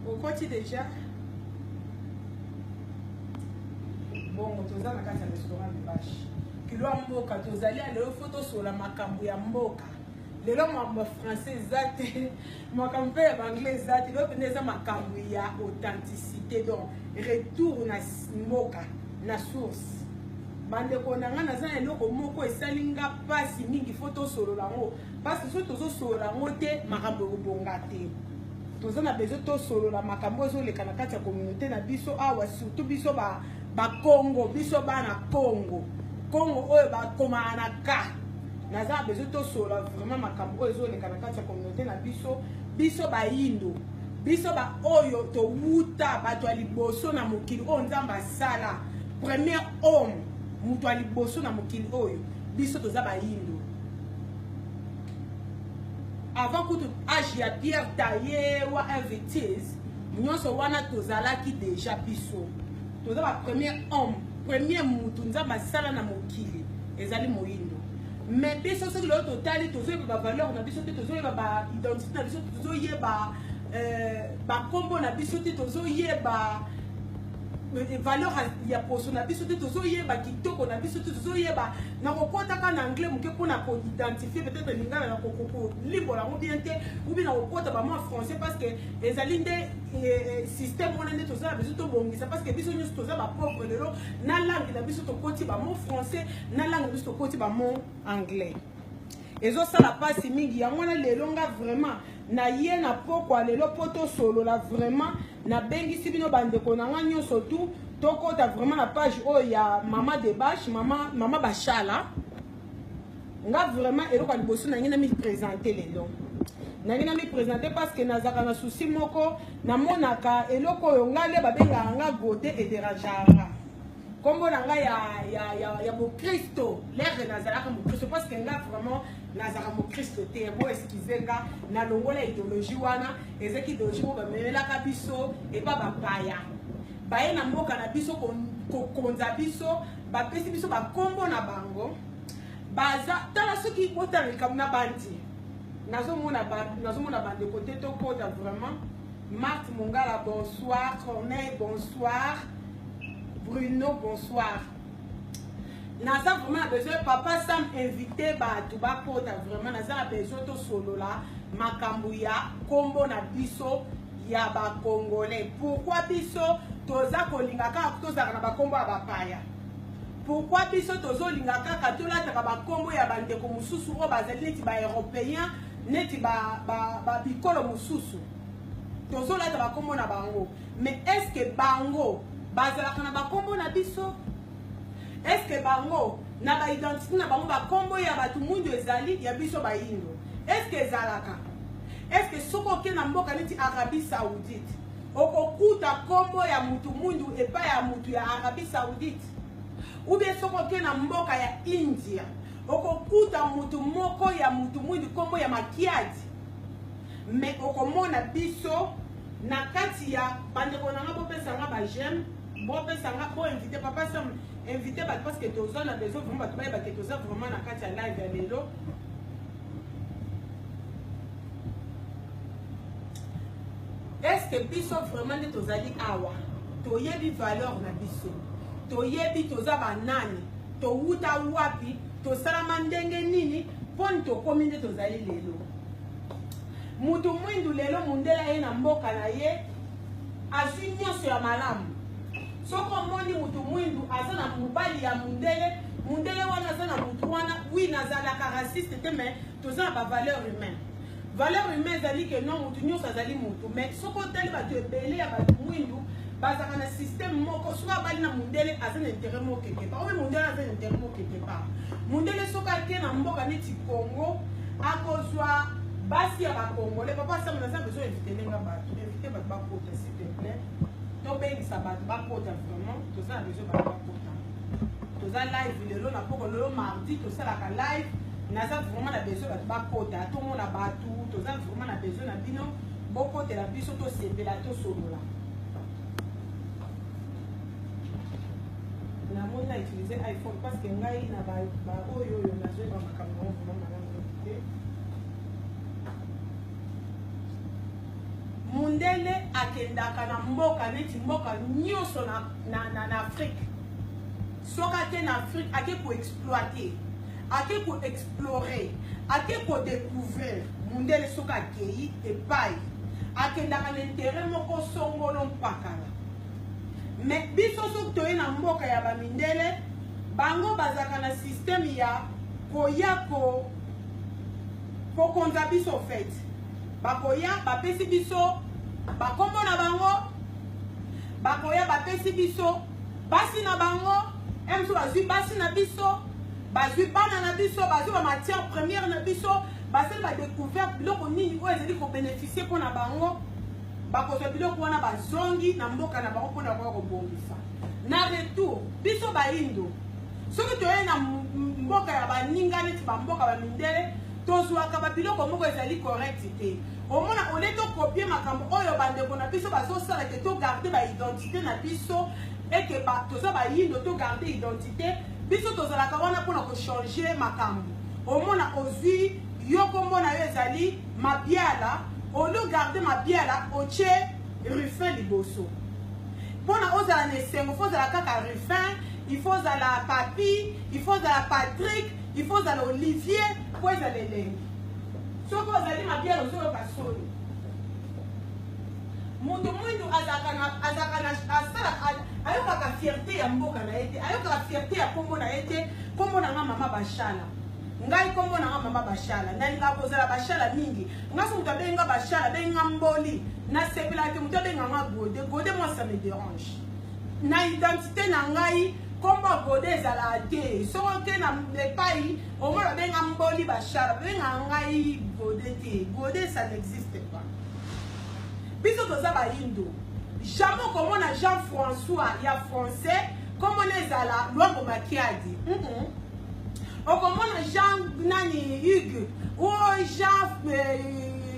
Au côté déjà. Bon, tu as un restaurant de vache. Kilo mboka, tu as allé à leur photo sur la makambu ya mboka. Les gens français, makambu ya anglais, ils ont des makambu ya authenticité. Donc, retour na mboka, na source. Bande konanga na za eloko moko esalinga pasi mingi photo solo lango. Parce que so tozo solo lango te makambu obonga te. Toza na besoin to solo la makambo zo le kanakati ya communauté na biso awa surtout biso ba Congo biso bana Congo oyo ba koma na ka naza besoin to solo vraiment makambo zo le kanakati ya communauté na biso ba Indo biso ba oyo to wuta bato ya liboso na mokili o nzamba sala premier homme muto ya liboso na mokili oyo biso toza ba Indo. Avant que tu agi à Pierre Taillé ou Invités, nous sommes tozalaki déjà biso. Toza ba premier homme, premier mutu nzamba sala na mokili ezali moyindo. Mais biso ce que l'autre totali tozo ba valeur na biso te tozo ba identité na biso tozo yeba ba kombo na biso te tozo yeba valeur ya poso na biso te tozo yeba kitoko na biso te tozo yeba na kokota ka na anglais muke pona ko identifier peut-être lingana na kokoko libre la bien te ou bien na kokota ba moi français parce que les alinde système on est tozo na biso to bongisa parce que biso nyos tozo ba pauvre lelo na langue na biso to koti ba mot français na langue biso to koti ba mot anglais ezo sala pasi mingi yango na lelo nga vraiment na ye na pokwa lelo poto solo la vraiment na bengi sibino bandeko na nga nyonso tout tokota vraiment na page oyo ya mama de bash mama bashala nga vraiment eloko liboso na ngina mi présenter lelo na ngina mi présenter parce que nazaka na souci moko na monaka eloko oyo ngale babenga nga gote et derajara kombo na nga ya bo Kristo l'air nazalaka mo Kristo parce que nga vraiment nazaka mo Kristo te bo excusez nga na longola idéologie wana ezeki idéologie mo ba melaka biso e ba bapaya baye na mboka na biso konza biso ba pesi biso ba kombo na bango baza tala soki kota likam na bandi nazomona bande côté to kota vraiment Marthe Mongala bonsoir, Corneille bonsoir, Bruno bonsoir. Naza vraiment besoin papa Sam invité ba tuba kota vraiment naza besoin to solo la makambu ya kombo na biso ya ba congolais. Pourquoi biso toza kolingaka tozaka na ba kombo ya bapaya? Pourquoi biso tozo lingaka katola taka ba kombo ya bandeko mususu o bazali neti ba européen neti ba bikolo mususu tozo la taka ba kombo na bango? Mais est-ce que bango bazalaka na ba kombo na biso? Est-ce que bango na ba identité na bango ba kombo ya batu mundu ezali ya biso ba indo? Est-ce que ezalaka? Est-ce que soko ke na mboka neti Arabie Saoudite okokuta kombo ya mutu mundu epa ya mutu ya Arabie Saoudite? Ou bien soko ke na mboka ya India okokuta mutu moko ya mutu mundu kombo ya makiadi? Mais okomona biso na kati ya bandeko na nga bopesa nga ba j'aime bopesa nga bo invité papa Sam invité parce que tozo na besoin vraiment batubaya ba que tozo vraiment na kati ya live ya lelo. Est-ce que biso vraiment ne tozali awa toyebi valeur na biso toyebi toza banani touta wapi tosalama ndenge nini poni tokomi nde tozali lelo? Mutu mwindu lelo mundela ye na mboka na ye azwi nyonso ya malamu. Soko moni mutu mwindu aza na mobali ya mundele wana aza na mutu wana oui nazalaka raciste te mais toza na ba valeur humaine. Valeur humaine ezali ke non mutu nyonso azali mutu mais soko otali bato ebele ya bato mwindu bazaka na système moko soki abali na mundele aza na intérêt moko quelque part oyo mundele aza na intérêt moko quelque part. Mundele soki ake na mboka neti Congo akozwa basi ya bakongolais papa Sam naza besoin invité ndenga bato invité bato bakota s'il te plaît tobengisa bato bakota vraiment toza na besoin bato bakota toza live lelo na poko lelo mardi tosalaka live naza vraiment na besoin bato bakota tomona bato toza vraiment na besoin na bino bokotela biso tosepela tosolola. Namoni na utiliser iPhone parce que ngai na ba oyo nazoyeba makambo vraiment malamu te. Mundele akendaka na mboka neti mboka nyonso na Afrique. Soka te na Afrique ake ko exploiter, ake ko explorer, ake ko découvrir. Mundele soka kei epai akendaka na intérêt moko songolo mpakala. Mais biso so toye na mboka ya bamindele bango bazaka na système ya koya ko konza biso fait. Bakoya bapesi biso bakombo na bango, bakoya bapesi biso basi na bango, emso bazwi basi na biso, bazwi bana na biso, bazwi ba matière première na biso, basali ba découverte biloko nini oyo ezali ko bénéficier pour na bango, bakozwa biloko wana bazongi na mboka na bango mpona koya kobongisa. Na retour biso baindo soki toye na mboka ya baninga neti bamboka bamindele tozwaka babiloko moko ezali correct te. Omona ole to copier makambo oyo bandeko na biso bazosala ke to garder ba identité na biso et que ba toza ba yindo to garder identité biso tozalaka wana mpona ko changer makambo. Omona ozwi yoko mona yo ezali mabiala olo garder mabiala oche Rufin liboso. Pona ozala na esengo faut zala kaka Rufin, il faut zala Papi, il faut zala Patrick, il faut zala Olivier pour ezala elengi. Soko ozali mabiala ozoyoka soni. Mutu mwindu azakana asala ayokaka fierté ya mboka na ete, ayokaka fierté ya kombo na ete, kombo na nga mama bashala. Ngai kombo na nga mama bashala, nalinga kozala bashala mingi. Nga so mutu abenga bashala, benga mboli, na sepela te mutu abenga nga Gode. Gode moi ça me dérange. Na identité na ngai kombo Gode ezala te. Soko te na epai, omona benga mboli bashala, benga ngai Gode te. Gode ça n'existe pas. Biso toza ba indo. Jamais comme on a Jean-François, il y a français, comme on est à la loi de Makiadi. Ou comme on a Jean Nani Hugues, ou Jean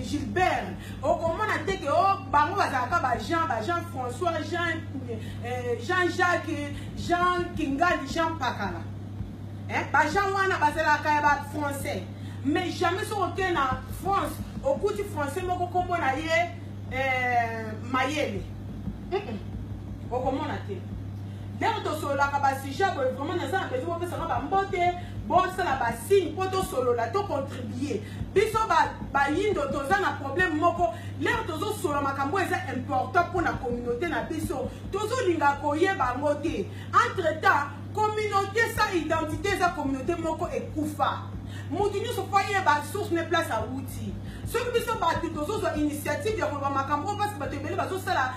Gilbert, ou comme on a dit que Bango Bazaka, Jean-François, Jean-Jacques, Jean Kingali, Jean Pakala. Jean Wana Bazaka français. Mais jamais sur aucun en France, au coup du français, mon comme on a Mayele. Au comment on a été. D'ailleurs, tu solo la capacité, vraiment, nous avons besoin de faire un mbote, bon, ça la bassine, pour tu solo la, tu contribuer. Biso ba yindo, tu as un problème moko. L'air tu solo ma cambo est important pour la communauté na biso. Tu as linga koye ba mote. Entre temps, communauté sa identité sa communauté moko est koufa. Moutini so foyer ba source ne place à outil. Ce qui sont battus tous aux initiatives de Makambo parce que tu es là ça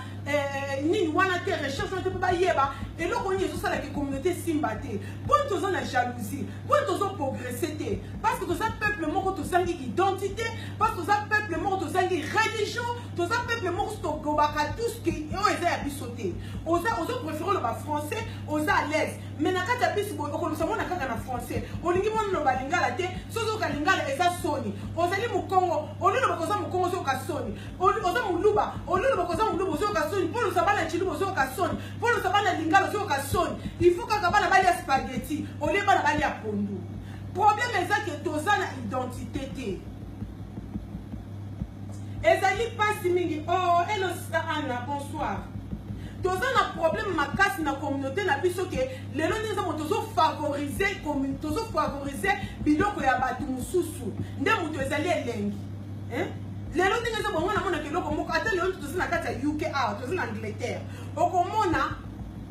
ni wana te recherche on te pas yeba et là on est sur ça la communauté simbaté pour tous on a jalousie pour tous on progresser parce que tous un peuple moko tous une identité parce que tous un peuple moko tous une religion tous un peuple moko to gobaka tout ce qui est à bisoter aux préférons le français aux à l'aise mais na kata biso ko nous na kaka na français olingi mon no balingala te sozo kalingala eza soni ozali mu Congo olu no bakoza mu Congo so ka soni oza mu Luba olu no bakoza mu Luba so ka soni pour le sabana chilubo so ka soni pour le sabana lingala so ka soni il faut ka bana bali ya spaghetti ole bana bali ya pondu problème est que toza na identité te ezali pasi mingi oh hello Anna bonsoir. Tous un problème ma casse na communauté na biso que les gens nous ont favoriser communauté tous favoriser biloko ya batu mususu nde mutu ezali elengi hein les gens nous ont mona ke loko moko ata les gens tous na kata UK out tous na Angleterre okomona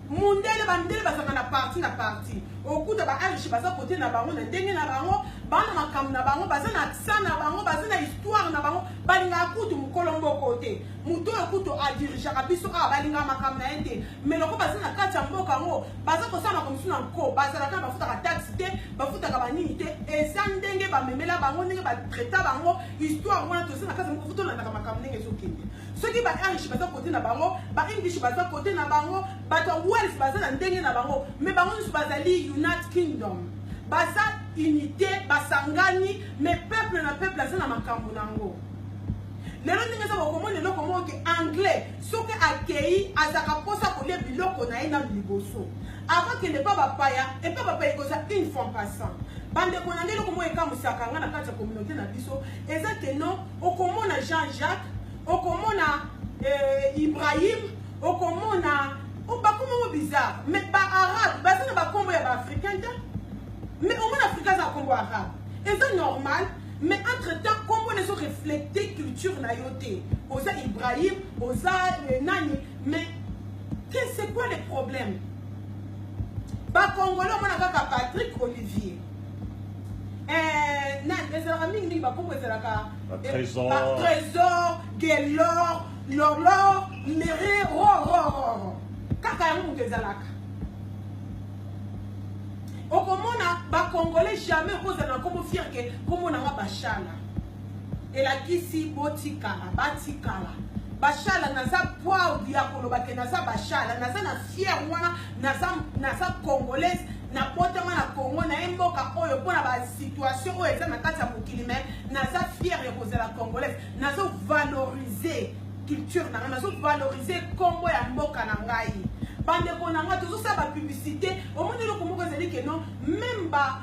mundele bandele bazaka na parti okuta ba arish baza côté na bango na ndenge na bango bana makambo na bango baza na accent na bango baza na histoire na bango balinga kutu mukolombo côté muto okuto a dirige kabiso a balinga makambo na ente mais loko baza na kati ya mboka ngo baza kosala comme suna nko baza la bafuta ka taxi te bafuta ka banini te eza ndenge ba memela bango ndenge ba traiter bango histoire wana to sina kati moko futo na makambo ndenge ezokende soki ba arish baza côté na bango ba english baza côté na bango bato Wales baza na ndenge na bango mais bango nyonso bazali United Kingdom baza unité basangani mais peuple na peuple aza na makambo nango lelo ndenge za bokomona lelo komo ke anglais soki akei azaka posa kolia biloko na ye na liboso avant que ne pas bapaya et pas bapaya koza une fois passant bande ko ndelo komo ekamusaka nga na kati ya communauté na biso eza que non okomona Jean-Jacques okomona Ibrahim, au Komona, au Bakomo bizarre, mais pas arabe, parce que Bakomo est africain, mais au moins africain c'est un Congo arabe. Et c'est normal, mais entre-temps, comme on est reflété culture naïoté, Oza Ibrahim, Oza Nani, mais c'est quoi les problèmes? Ba Congolais, on a Patrick Olivier. Trésor, Guélor, Lolo, Méré, Roro. Kakayamou de Zalaka. Au Komona, ba Congolais jamais posé dans comme fier que comme on a bachala. Et la kisi botikala, batikala. Bachala naza poids diakolo ba ke naza bachala, naza na fier wana, naza congolaise. Na potama na Congo na emboka oyo pona ba situation oyo eza na kati ya mokili mais naza fier ya kozela congolaise nazo valoriser culture na nazo valoriser kombo ya mboka na ngai bande kona nga tozo sa ba publicité au monde le kombo ezali ke non même ba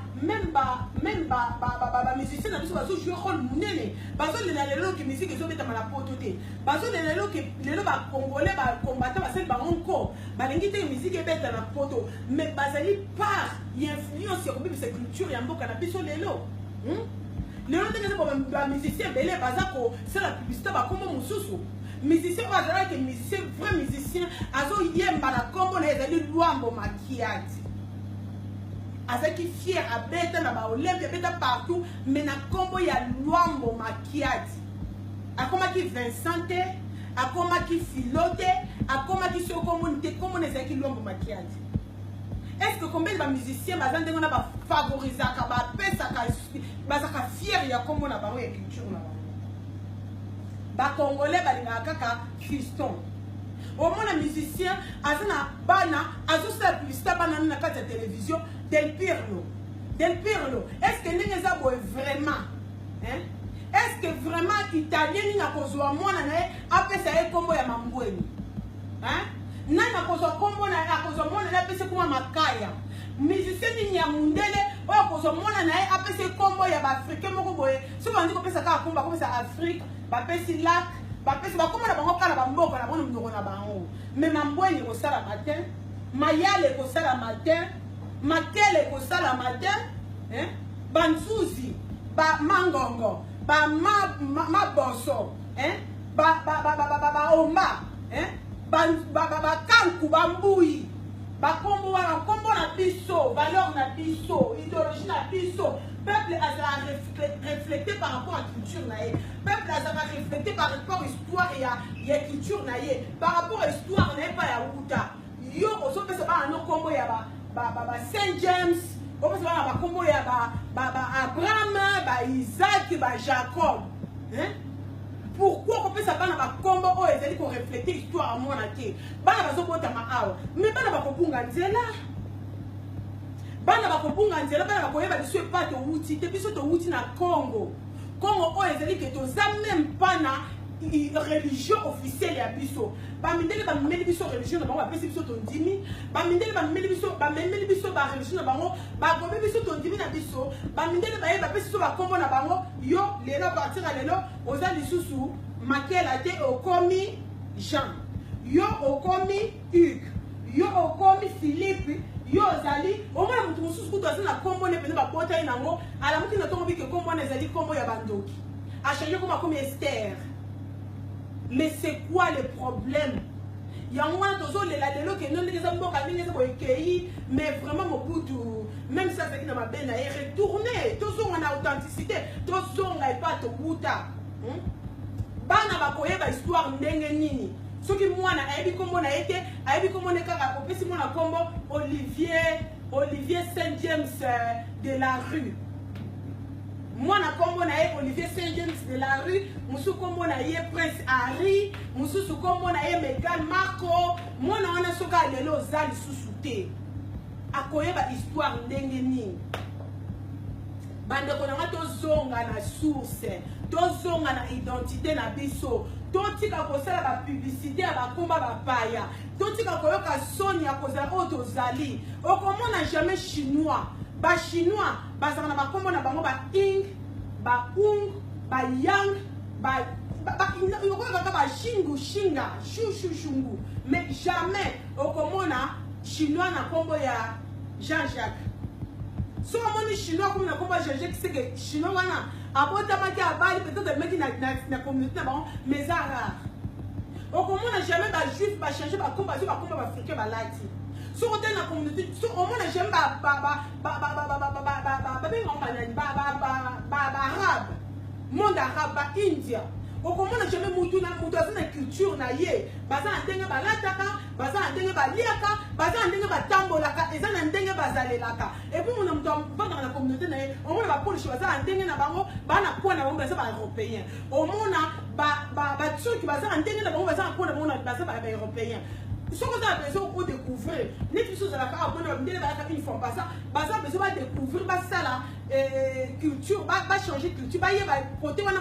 musicien na biso bazo jouer rôle munene bazo lena lelo ke musique ezo beta mala poto te bazo lena lelo ke lelo ba congolais ba combattant ba sel ba encore balingi te musique ebeta na poto mais bazali par influence sur cette culture ya mboka na biso lelo lelo ndenge ba musicien belé bazako c'est la publicité ba kombo mususu musicien bazala ke musicien vrai musicien azo yemba na kombo na ezali Luambo Makiadi avec fier à bête na ba Olympia bête partout mais na kombo ya Luambo Makiadi akoma ki Vincente akoma ki Filote akoma ki sokomunité kombo na ezaki Luambo Makiadi. Est-ce que combien de musiciens bazande ngona ba favoriser ka ba pesa ka bazaka fier ya kombo na bango ya culture na bango ba congolais balinga kaka fiston au moins les musiciens azana bana azosa publicité bana na kati ya télévision Del Pirlo est-ce que ndenge za boy vraiment hein est-ce que vraiment italien na kozwa mwana na apesa ye kombo ya mambweni hein nana kozwa kombo na akozwa mwana na apesa kuma makaya musicien ni nyamundele oyo kozwa mwana na ye apesa kombo ya ba africain moko boye so bandi ko pesa ka komba comme ça Afrique ba pesi lac ba pesi ba kombo na bango kala ba mboka na bono mndoko na bango mais mambweni ko sala matin mayale ko sala matin makele ko sala matin hein banzuzi ba mangongo ba maboso hein ba oma hein ba kanku ba mbui ba kombo wana kombo na biso valeur na biso idéologie na biso peuple a reflété par rapport à culture na ye peuple a reflété par rapport à histoire ya culture na ye par rapport à histoire na ye pa ya wuta yo ozo pesa ba no kombo ya ba Saint James ozo pesa ba kombo ya ba Abraham ba Isaac ba Jacob hein pourquoi on peut savoir na ba kombo o ezali ko refléter histoire mona te bana bazo bota ma awa mais bana ba kopunga nzela bana ba kopunga nzela bana ba koyeba biso pas to wuti te biso to wuti na Congo o ezali ke to za même pas na religion officielle ya biso ba mindele ba meli biso religion na bango ba pesi biso to ndimi ba mindele ba meli biso ba religion na bango ba gobe biso to ndimi na biso ba mindele ba yeba pesi biso ba kombo na bango yo lelo partir à lelo oza lisusu makela te okomi Jean yo okomi Hugues yo okomi Philippe yo zali au moins mutu mususu kutu azina kombo ne pene ba bota inango ala mutu na tongo bike kombo na zali kombo ya bandoki a changer comme Esther. Mais c'est quoi le problème? Il y a un moment où les ladelo qui n'ont mais vraiment mon bout même ça c'est qui n'a pas bien retourner tous on a authenticité tous on n'a pas de bouta bana ba koyeba histoire ndenge nini soki mwana ayebi kombo na été ayebi kombo ne kaka opesi mwana kombo Olivier Saint James de la rue. Moi na kombo na ye Olivier Saint James de la rue, musu kombo na ye Prince Harry, musu kombo na ye Meghan Markle, moi na wana soka lelo zali susute. Akoyeba histoire ndenge nini. Bande ko na tozonga na source, tozonga na identité na biso. Totika kosala ba publicité ya ba komba ba paya. Totika koyoka soni ya kozala otozali. Okomona jamais chinois. Ba chinois bazana ba kombo na bango ba ing ba ung ba yang ba mais jamais au Komona chinois na combo ya Jean-Jacques. Si on est chinois comme na combo Jean-Jacques, c'est que chinois wana abota maki abali peut-être meki na communauté na mais rare. Au Komona jamais ba juif ba changer ba combo ba africain ba lati. Si on est dans la communauté, si on a jamais arabe, monde arabe, indien. Au comment on a jamais moutou na culture na ye. Baza andenge balataka, baza andenge baliaka, baza andenge batambolaka, eza andenge bazalelaka. Et puis on a dans la communauté na ye, on a pas le choix baza andenge na bango, bana kwa na bango baza ba européen. Au monde ba truc baza andenge na bango baza kwa na bango baza ba européen. Ce qu'on a besoin de découvrir, les choses à la carte, une fois pas ça, besoin de découvrir ça la culture, va changer culture, va y avoir côté on a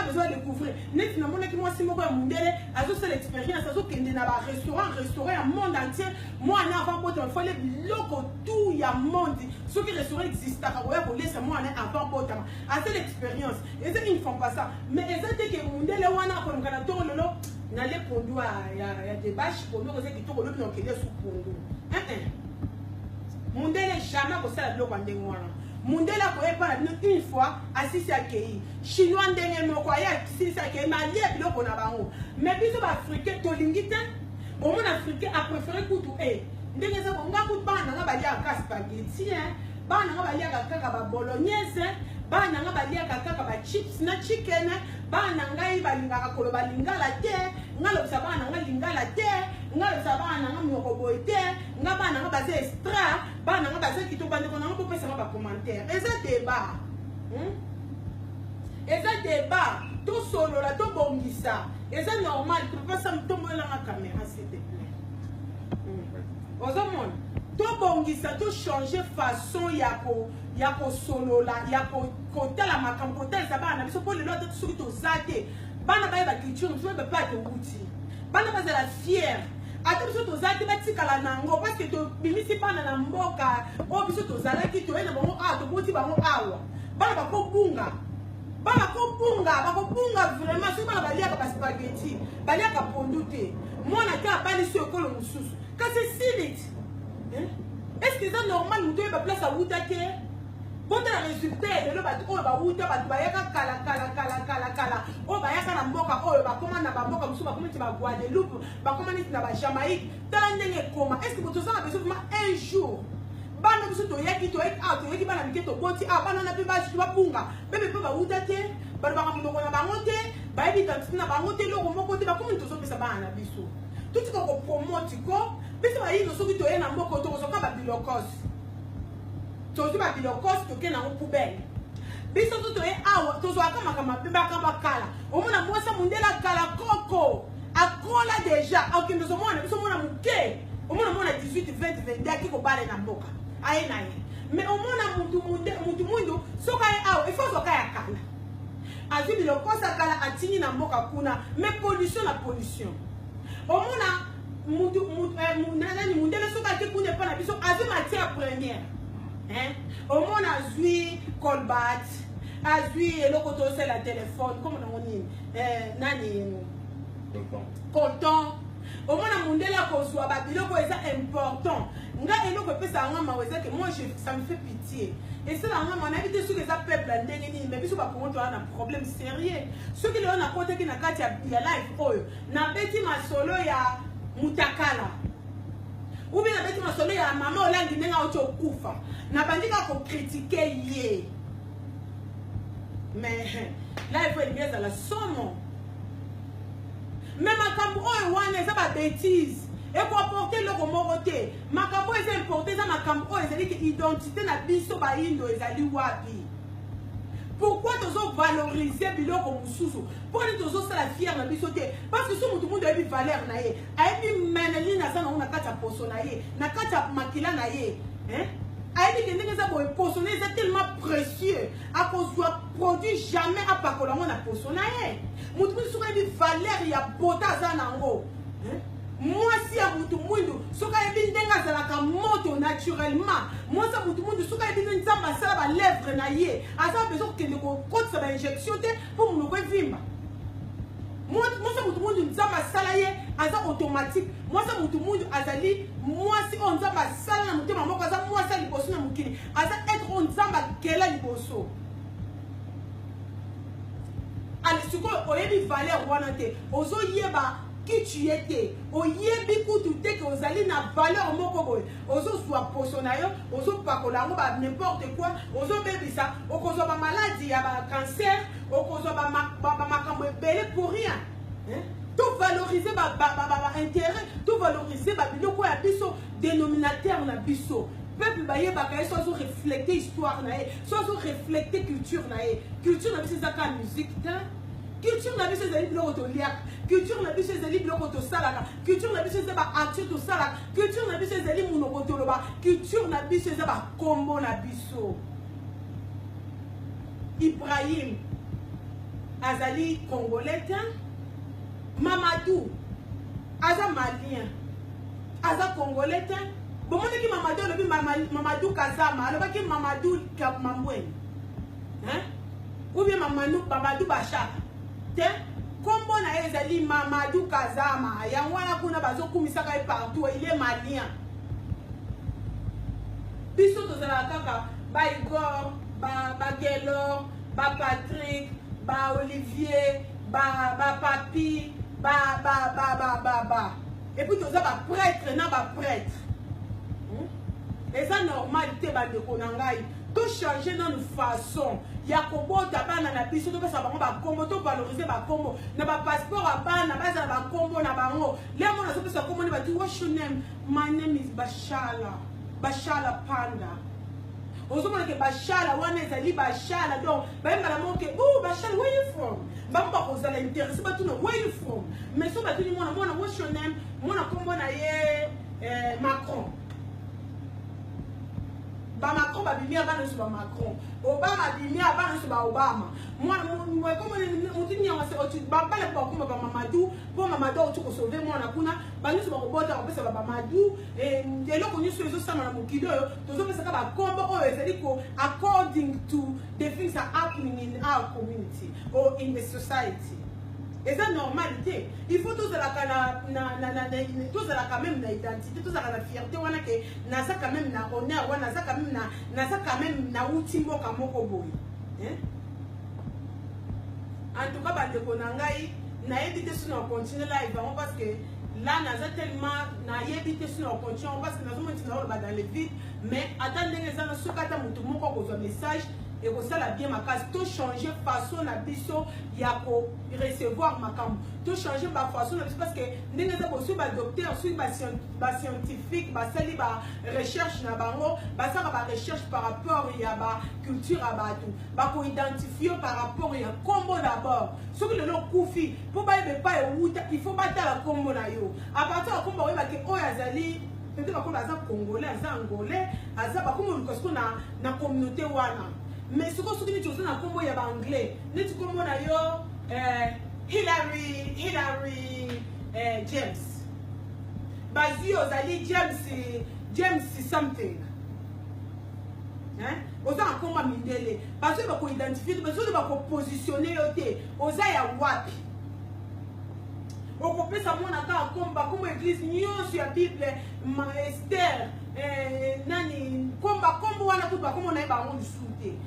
besoin de découvrir. Net na mona ki moi si moko mundele, azo c'est l'expérience, azo kende na ba restaurant un monde entier. Moi na avant pote, il fallait loco tout ya monde. Ce qui restaurant existe, pour laisser moi avant pote. C'est l'expérience. Et c'est une fois pas ça. Mais c'est que mundele wana pour nganato lolo n'allez pas à des bâches pour nous qui tout le monde qui est sous Pongo. Mundele jamais pour ça la bloc en démoin. Mundele a pas une fois assis à Kei. Chinois ndenge mo quoi assis à Kei malien bloc on a bango. Mais biso africain to lingita. Au monde africain a préféré couteau et ndenge ça on ga couteau bana nga balia ka spaghetti hein. Bana nga balia ka ba bolognaise. Bana nga balia ka ba chips na chicken. Bana ngai balingaka koloba lingala te ngalo sabana nga lingala te ngalo sabana nga myoko boy te nga bana nga base extra bana nga base kito bande ko nga popesa nga ba commentaire eza débat to solo la to bongisa eza normal tu peux pas ça me tomber dans la caméra s'il te plaît ozomon to bongisa to changer façon ya ko solo la ya ko kotala makambo kotala sabana biso pour le lot tout sur to zate bana ba ba culture je ne peux pas te outi bana ba la fière ata biso to zate ba tikala nango parce que to bimisi bana na mboka o biso to zala ki to ena bango to boti bango awa bana ba ko bunga vraiment so bana ba lia ka spaghetti ba lia ka pondute mona ka bali so ko lo mususu ka c'est silit est-ce que c'est normal nous devons place à Woutake? Quand le résultat de l'eau, on va Wouta, kala, on va yaka na mboka, on va commander na mboka, on va commander na Guadeloupe, on va commander na Jamaïque. Est-ce que vous avez besoin un jour? Bana biso to yaki to ek out to yaki bana miketo boti bana na piba shi bapunga bebe pe ba Woutake, bana ba moko na bangote, ba ebi tanti na bangote lo moko te ba comment to so pesa bana biso. Tout ce qu'on promote ko biso ba yi no so ki to yena mboko to so ka ba bilokos. Tozi ba bilokos to ke na poubelle. Biso to e awa to so aka makama beba ka bakala. Omona mwasa mundela kala koko. Akola déjà. Ok nous biso mona muke. Omona 18 20 22 ki ko bale na mboka. Aye na ye. Mais omona mutu mundu so ka e awa il faut so ka ya kala. Azi bilokos akala atini na mboka kuna mais pollution la pollution. Omona mundela so ka ke kuna pa na biso azi matière première. Au monde a joué colbat, a joué le côté c'est la téléphone, comme on dit, nani, coton. Au monde a mondé la cause, c'est important. Nga elo ko pesa ngama weza que moi ça me fait pitié. Et c'est là on a évité sur les peuple ndenge mais biso ba konto na problème sérieux. Ceux qui ont côté qui na kati ya life oyo, na beti masolo ya mutakala. Ou bien avec ma soleil à maman Hollande n'a autre koufa. N'a pas dit qu'on critiquer hier. Mais là il faut être bien dans la somme. Mais ma cambo est one c'est pas bêtise. Et pour apporter le romoroté, ma cambo est importé dans ma cambo est dit que identité na biso ba indo ezali wapi. Pourquoi tu as valorisé biloko mususu? Pourquoi tu as la fière na bisoté? Parce que tout le monde a une valeur na ye. Ayebi meneli na sana na kata poso na ye, na kata makila na ye. Hein? Ayebi que ndenge za boy poso na c'est tellement précieux. A cause doit produit jamais à pakola na poso na ye. Mutu mususu a une valeur ya bota za nango. Hein? Moi si à mutu mundu soka yebi ndenga zalaka moto naturellement moi ça mutu mundu soka yebi nzamba sala ba lèvre na ye asa besoin que ko kotsa ba injection te pour mu ko vimba moi ça mutu mundu nzamba sala ye asa automatique moi ça mutu mundu azali moi si on nzamba sala na mutu mama ko asa moi ça liboso na mukili asa être on nzamba kela liboso ale suko oyebi valeur wana te ozo yeba qui tu étais o yebi kutu te que ozali na valeur moko boy ozo soit posonayo ozo pakola ngo ba n'importe quoi ozo bebisa okozo ba maladie ya ba cancer okozo ba makambo ebele pour rien hein tout valoriser ba intérêt tout valoriser ba biloko ya biso dénominateur na biso peuple ba yebaka so zo refléter histoire na e so zo refléter culture na e culture na biso zaka musique ta culture na biso ezali biloko toliaka culture na biso ezali biloko tosalaka culture na biso eza baacteur tosalaka culture na biso ezali monoko toloba culture na biso eza bakombo na biso Ibrahim azali congolais te Mamadou aza malien aza congolais te bomonaki Mamadou alobi Mamadou Kazama alobaki Mamadou Kamambweni hein ou bien Mamadou Bachar te kombo na ezali Mamadou Kazama yango wana kuna bazokumisaka ye partout il est malien biso tozala kaka ba Igor ba Gelor ba Patrick ba Olivier ba Papi ba et puis toza ba prêtre na ba prêtre et ça normalité ba ndeko na ngai to changer dans une façon ya kobota bana na biso to pesa bango ba kombo to valoriser ba kombo na ba passeport a bana baza ba kombo na bango le mona so pesa kombo ni ba ti what's your name my name is Bashala Panda ozomona ke Bashala wana ezali Bashala donc ba yemba na moke oh Bashala where you from ba mba kozala intéressé ba tuno where you from mais so ba tuni mona what's your name mona kombo na ye Macron ba Macron ba bimia bana so ba Macron Obama bimia bana so ba Obama moi comme mutini ya wase otu ba bala ba kuma ba Mamadou po Mamadou otu ko sauver moi na kuna ba nisi ba kobota ko pesa ba Mamadou et eloko nisi so sama na mukido tozo pesa ka ba kombo o ezali ko according to the things are happening in our community or in the society. Et c'est normalité. Il faut tous la quand même na identité, tous la fierté, on a que nasa quand même na honneur, on a ça quand même na outil moka moko boy. En tout cas, bande konangai na éviter si on continue live parce que là nasa tellement na éviter si on continue parce que nous sommes dans le vide, mais attendez les gens sokata mutu moko ko message. Et que ça la bien ma case, tout changer façon la biso yako recevoir ma cam, tout changer ma façon la biso parce que nous avons aussi ba docteur, aussi ba scientifique, ba sali ba recherche na bango, ba ça ba recherche par rapport ya ba culture à ba tout, ba ko identifier par rapport ya combo d'abord. Ce que le nom koufi, pour ba be pas il faut pas la combo na yo. À partir de combo ba ke oyazali peut-être ba ko ba congolais, za angolais, za ba ko mo ko na communauté wana. Mais ce que tu dis, na combo ya anglais. Ni tu combo na yo Hillary James. Bazio zali James something. Hein? Oza akoma mindele. Bazio ba ko identifier, bazio ba ko positionner yote. Oza ya wapi? Oko pesa mona ka komba comme église nyonso ya Bible Esther nani komba kombo wana kuba komo na ba ngo sute.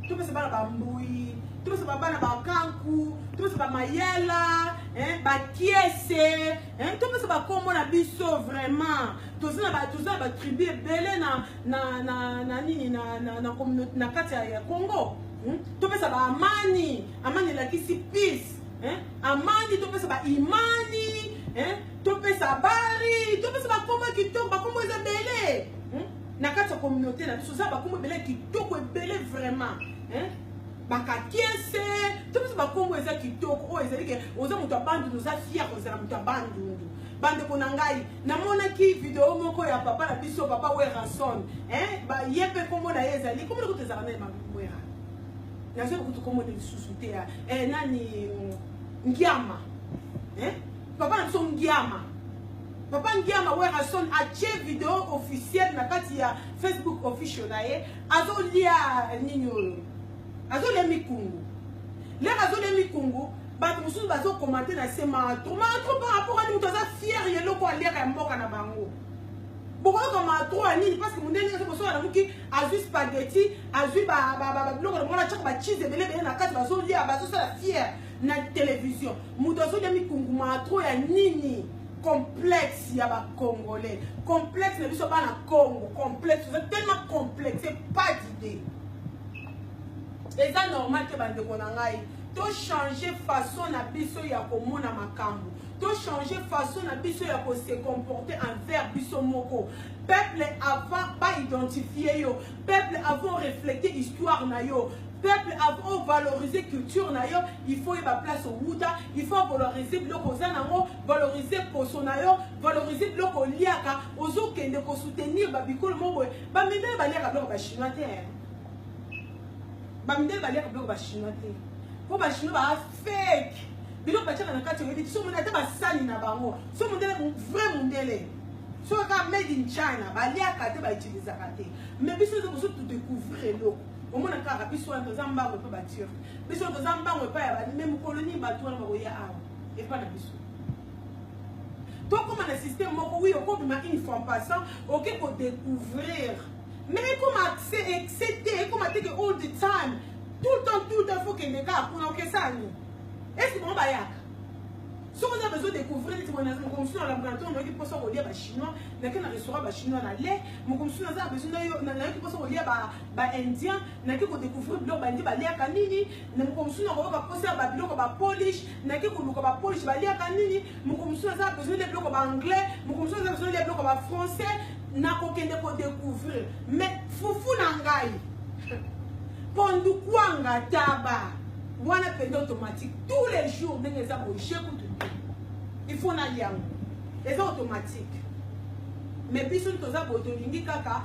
Tout ça va ba mbui, tout ça va ba na ba kanku, tout ça va mayela, ba kiese, tout ça va comme na biso vraiment. Tout ça ba tribu belé na nini na communauté na kati ya Congo. Tout ça va amani la kisi peace, amani tout ça va imani, tout ça bari, tout ça va comme kitoko, ba comme za belé. Na kati communauté na biso za ba kombo belé kitoko belé vraiment baka kiese tout ça ba kombo eza kitoko o ezali ke oza muto abandu nous a fier oza muto abandu bande konangai na mona ki vidéo moko ya papa na biso papa Werason ba yepe kombo na ezali kombo ko tezana na Wera na zo ko kombo de susuté ya nani Ngiama papa na so Ngiama Papa Ngiama wera son atie vidéo officielle na kati ya Facebook official na ye azo lia ninyo azo lia mikungu le azo lia mikungu ba mususu bazo commenter na sema trop par rapport à nous toza fier yelo ko lera ya mboka na bango beaucoup comme trop ani parce que mon dernier c'est pour ça que azu spaghetti azu ba biloko na mona chaka ba cheese belé na kati bazo lia bazo ça fier na télévision mutozo lia mikungu ma trop ya nini complexe ya ba congolais complexe ne biso ba na Congo complexe c'est tellement complexe c'est pas d'idée et ça normal que bande ko na ngai to changer façon na biso ya komona makambo to changer façon na biso ya ko se comporter envers biso moko peuple avant pas identifier yo peuple avant refléter histoire na yo peuple avant valoriser culture na yo il faut y ba place au wuta il faut valoriser bloko zanango valoriser posonayo valoriser bloko liaka ozo kende ko soutenir ba bikolo mobo ba mindele ba liaka bloko ba chinois te ba mindele ba liaka bloko ba chinois te ko ba chinois ba fake biloko ba tshaka na kati yo so mona te ba sani na bango so mondele vrai mondele so ka made in China ba liaka te ba utiliser ka te mais biso zo tout découvrir loko au moins on a biso en zamba on peut bâtir biso en zamba on peut pas même colonie bateau on va y avoir et pas la biso toi comme un système moko oui on peut une fois en passant OK pour découvrir mais comment accès excéder comment take all the time tout le temps faut que les gars pour OK ça est-ce que on va y avoir si on a besoin de découvrir les témoignages, on a laboratoire, on a besoin de lire les chinois, on a besoin de chinois dans lait, on a besoin de indien, on a besoin de découvrir les bandi balia kanini, on a besoin de poser à biloko ba polish, on a besoin de polish balia kanini, on a besoin de biloko ba anglais, on a besoin de biloko ba français, on a besoin de découvrir. Mais fufu nangai, pondu kwanga taba. Wana pende automatique tous les jours dans les abonnés il faut na liang c'est automatique mais puis sur tous abonnés tolingi kaka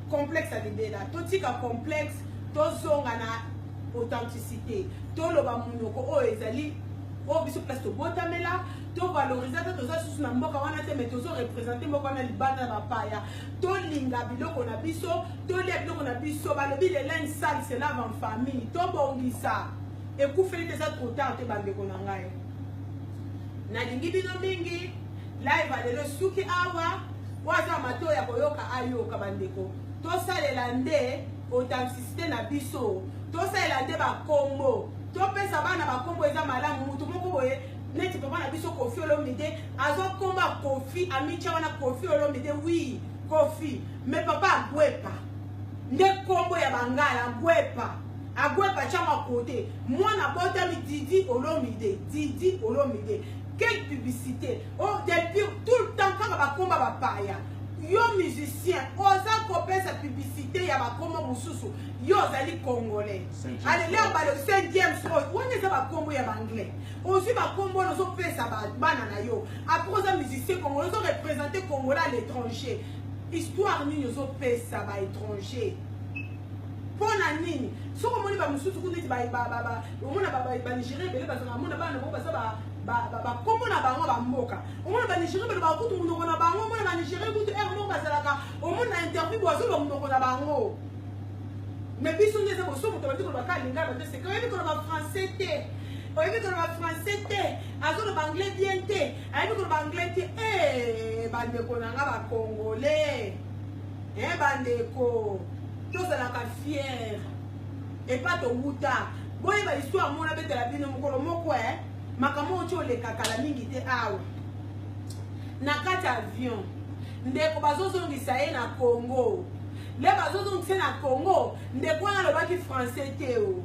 complexe à libéra totika complexe tozonga na authenticité toloba munoko o ezali o biso place to botamela to valoriser to za susu na mboka wana te mais tozo représenter mboka na libanda na paya to linga biloko na biso to lia biloko na biso balobi le linge sale c'est lave en famille to bongisa et ku feli des trop tard te bande ko na ngai na lingi bino mingi live alelo suki awa waza mato ya koyoka ayoka bandeko to salela nde authenticité na biso to salela nde ba kombo to pesa bana ba kombo eza malamu mutu moko boye neti papa na biso Kofi Olomide azo komba Kofi amicha wana Kofi Olomide oui Kofi mais papa agwepa nde kombo ya bangala agwepa agwepa chama côté moi na bota mi Didi Olomide quelle publicité oh depuis tout le temps quand ba komba ba paya yo musicien oza copier sa publicité ya ba kombo mususu yo zali congolais allez là ba le 5e sport on est ba kombo ya anglais aussi ba kombo no so pesa ba bana na yo après ça musicien congolais so représenter congolais à l'étranger histoire ni yo so pesa ba étranger pona nini soko moni ba mususu kuneti ba omona ba Nigeria bele ba mona ba na ba sa ba kombo na bango ba mboka omona ba Nigeria bele ba kutu munoko na bango omona ba Nigeria kutu mo bazalaka omona interview bozo ba munoko na bango mais biso ndeze bo so muto batiko ba kalinga ba c'est quand même ko ba français te oyebi ko ba français te azo ba anglais bien te ayebi ko ba anglais te bande ko na nga ba congolais bande ko tozalaka fier et pas to wuta boye ba histoire mona betela bino mokolo moko makambo ocho le kakala mingi te awa na kati avion ndeko bazozongisa ye na Congo le bazozongisa na Congo ndeko wana lobaki français te o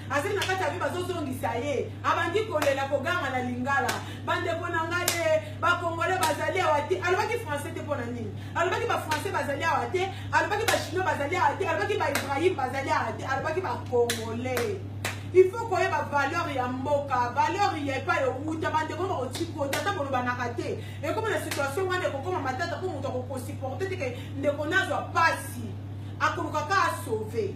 azali na kati avion bazozongisa ye abandi kolela koganga na lingala bandeko na ngai ba congolais bazali awa te alobaki français te pona nini alobaki ba français bazali awa te alobaki ba chinois bazali awa te alobaki ba Ibrahim bazali awa te alobaki ba congolais il faut qu'on ait ma valeur et un moka valeur il y a pas le ou demande comment on t'y peut t'attends pour le banacate et comme la situation on est comme ma tante comme on doit supporter que ne connaisse pas si à comme kaka a sauvé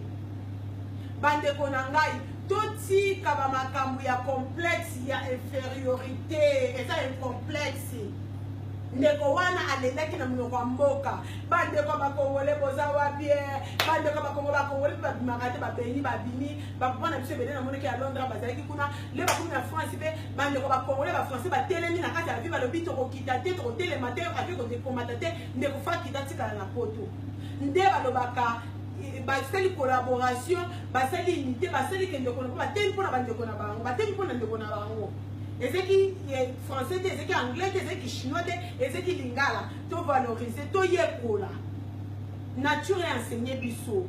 bande konangai toti kaba makambu ya complexe ya infériorité et ça est complexe ndeko wana alelaki na monoko ya mboka bandeko bakongole boza wapi bandeko bakongole babimaka te babeni babimi bapapa na biso ebele na moneke ya Londres bazalaki kuna le bakomi na France mpe bandeko bakongole bafrançais batelemi na kati ya vi balobi tokokita te tokotelema te ape kodekomata te ndeko fakita tikala na poto nde balobaka basali collaboration basali unité basali kendeko na bateli mpona bandeko na bango bateli mpona ndeko na bango ezeki français te ezeki anglais te ezeki chinois te ezeki lingala to valoriser to yekola nature enseigner biso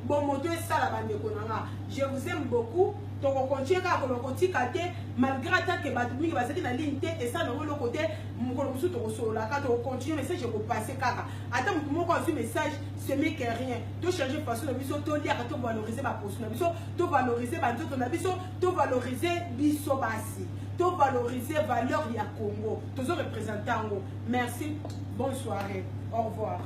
bon moto esala bandeko nanga je vous aime beaucoup tokokontinue kaka kolokotika te malgré atake bato mingi bazalaki na ligne te esala nango eloko te mokolo mosusu tokosololaka tokokontinue message ekopase kaka ata motu moko azwi message ce n'est que rien to changer façon na biso toliaka to valoriser baposo na biso to valoriser banzoto na biso to valoriser biso basi to valoriser valeur ya Congo tozo représenter yango merci bonne soirée au revoir.